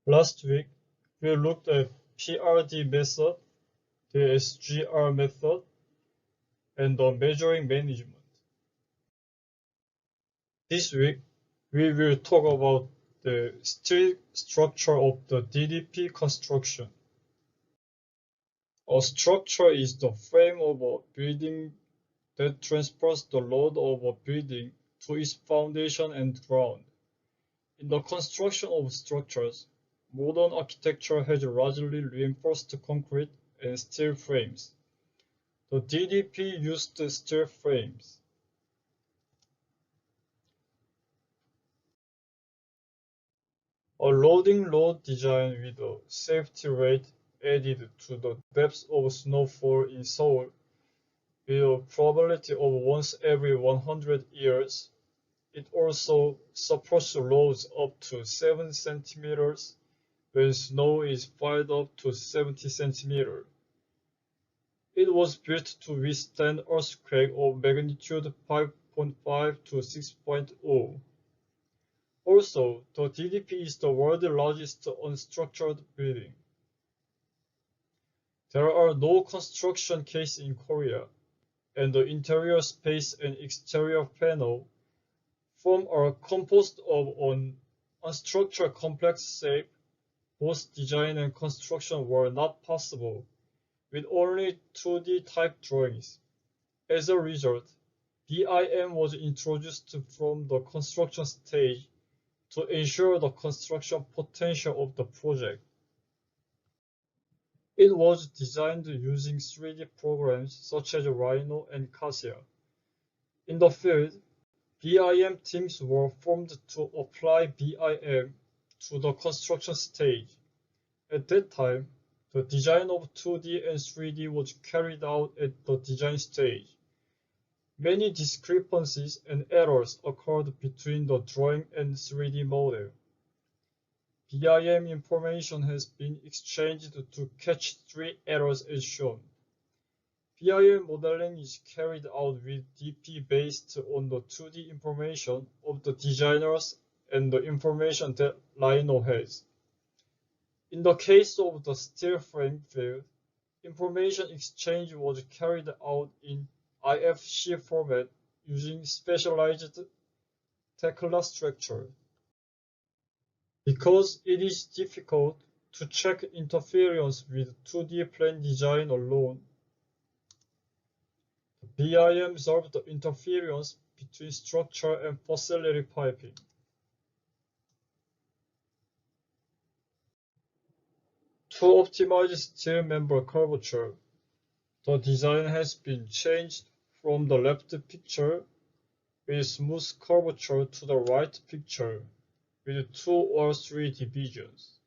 Last week, we looked at PRD method, the SGR method, and the measuring management. This week, we will talk about the steel structure of the DDP construction. A structure is the frame of a building that transfers the load of a building to its foundation and ground. In the construction of structures, modern architecture has largely reinforced concrete and steel frames. The DDP used steel frames. A loading load design with a safety rate added to the depth of snowfall in Seoul with a probability of once every 100 years. It also supports loads up to 7 centimeters when snow is piled up to 70 centimeters. It was built to withstand earthquake of magnitude 5.5 to 6.0. Also, the DDP is the world's largest unstructured building. There are no construction cases in Korea, and the interior space and exterior panel form are composed of an unstructured complex shape. Both design and construction were not possible with only 2D type drawings. As a result, BIM was introduced from the construction stage to ensure the construction potential of the project. It was designed using 3D programs such as Rhino and Cassia. In the field, BIM teams were formed to apply BIM to the construction stage. At that time, the design of 2D and 3D was carried out at the design stage. Many discrepancies and errors occurred between the drawing and 3D model. BIM information has been exchanged to catch 3 errors as shown. BIM modeling is carried out with DP based on the 2D information of the designers and the information that Rhino has. In the case of the steel frame field, information exchange was carried out in IFC format using specialized Tekla structure. Because it is difficult to check interference with 2D plane design alone, BIM solved the interference between structure and facility piping. To optimize steel member curvature, the design has been changed from the left picture with smooth curvature to the right picture with 2 or 3 divisions.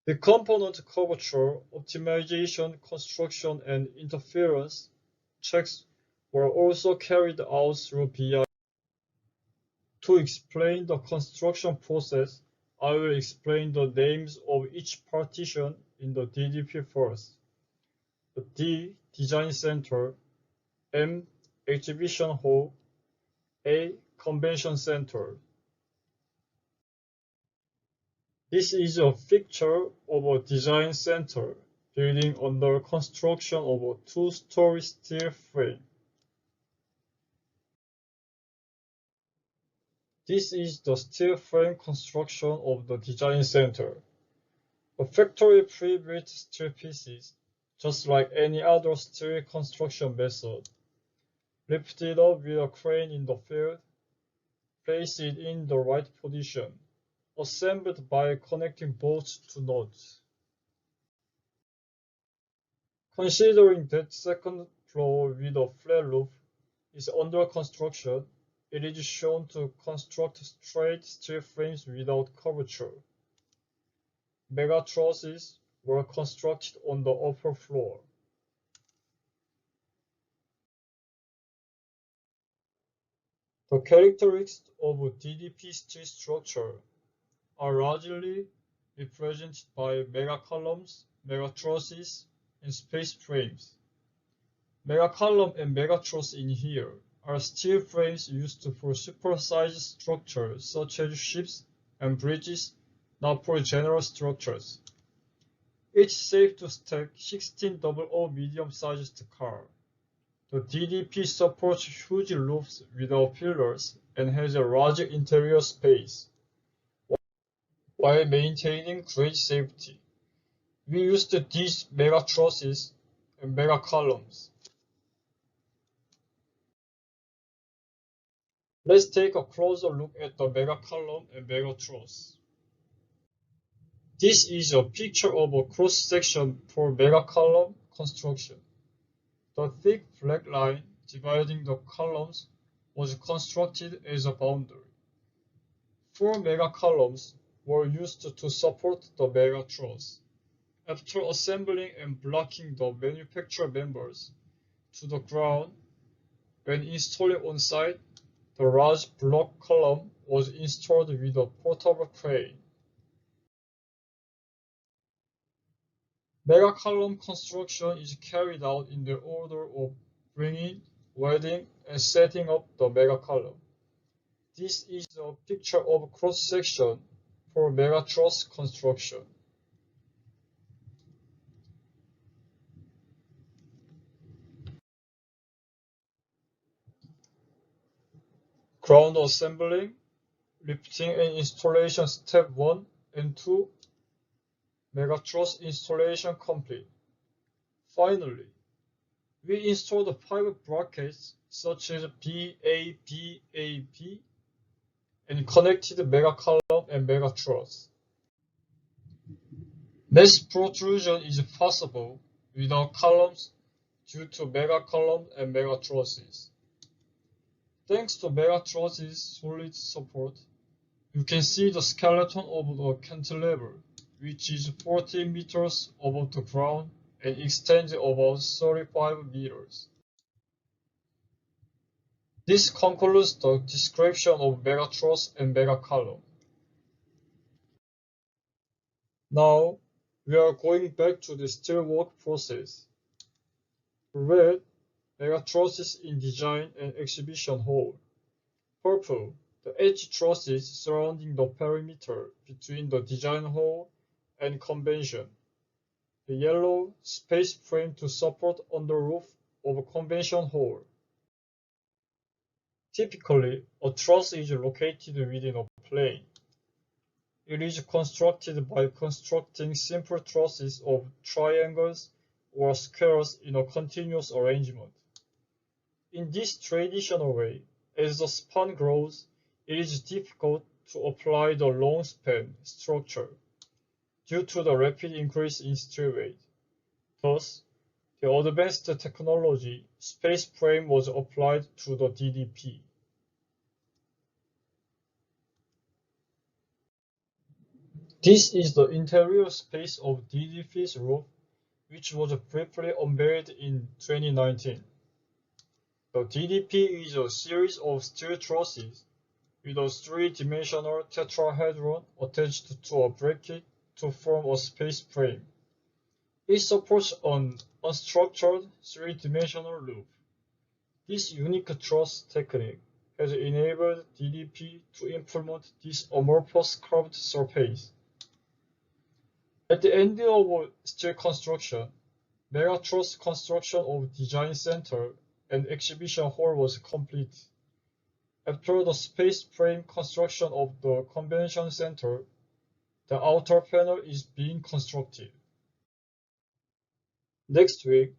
The component curvature, optimization, construction, and interference checks were also carried out through BIM. To explain the construction process, I will explain the names of each partition in the DDP first. The D, Design Center, M, Exhibition Hall, A, Convention Center. This is a picture of a design center building under construction of a 2-story steel frame. This is the steel frame construction of the design center. A factory pre-built steel pieces, just like any other steel construction method, lifted up with a crane in the field, placed it in the right position, assembled by connecting bolts to nodes. Considering that second floor with a flat roof is under construction, it is shown to construct straight steel frames without curvature. Mega trusses were constructed on the upper floor. The characteristics of DDP steel structure are largely represented by mega columns, mega trusses, and space frames. Mega column and mega truss in here are steel frames used for supersized structures such as ships and bridges, not for general structures. It's safe to stack 1600 medium-sized car. The DDP supports huge roofs without pillars and has a large interior space, while maintaining great safety. We used these mega trusses and mega columns. Let's take a closer look at the mega column and mega truss. This is a picture of a cross-section for mega column construction. The thick black line dividing the columns was constructed as a boundary. 4 mega columns were used to support the mega truss. After assembling and blocking the manufacturer members to the ground, when installing on site, the large block column was installed with a portable crane. Mega column construction is carried out in the order of bringing, welding, and setting up the mega column. This is a picture of cross-section for mega truss construction. Ground assembling, lifting and installation step 1 and 2, mega truss installation complete. Finally, we installed 5 brackets such as BABAB and connected mega column and mega truss. Mass protrusion is possible without columns due to mega column and mega trusses. Thanks to mega trusses' solid support, you can see the skeleton of the cantilever, which is 14 meters above the ground and extends about 35 meters. This concludes the description of mega truss and mega column. Now, we are going back to the steelwork process. Red, mega trusses in design and exhibition hall. Purple, the edge trusses surrounding the perimeter between the design hall and convention. The yellow, space frame to support on the roof of a convention hall. Typically, a truss is located within a plane. It is constructed by constructing simple trusses of triangles or squares in a continuous arrangement. In this traditional way, as the span grows, it is difficult to apply the long span structure due to the rapid increase in steel weight. Thus, the advanced technology space frame was applied to the DDP. This is the interior space of DDP's roof, which was briefly unveiled in 2019. The DDP is a series of steel trusses with a 3-dimensional tetrahedron attached to a bracket to form a space frame. It supports an unstructured 3-dimensional roof. This unique truss technique has enabled DDP to implement this amorphous curved surface. At the end of steel construction, mega truss construction of design center and exhibition hall was complete. After the space frame construction of the convention center, the outer panel is being constructed. Next week,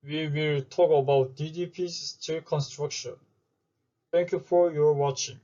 we will talk about DDP's steel construction. Thank you for your watching.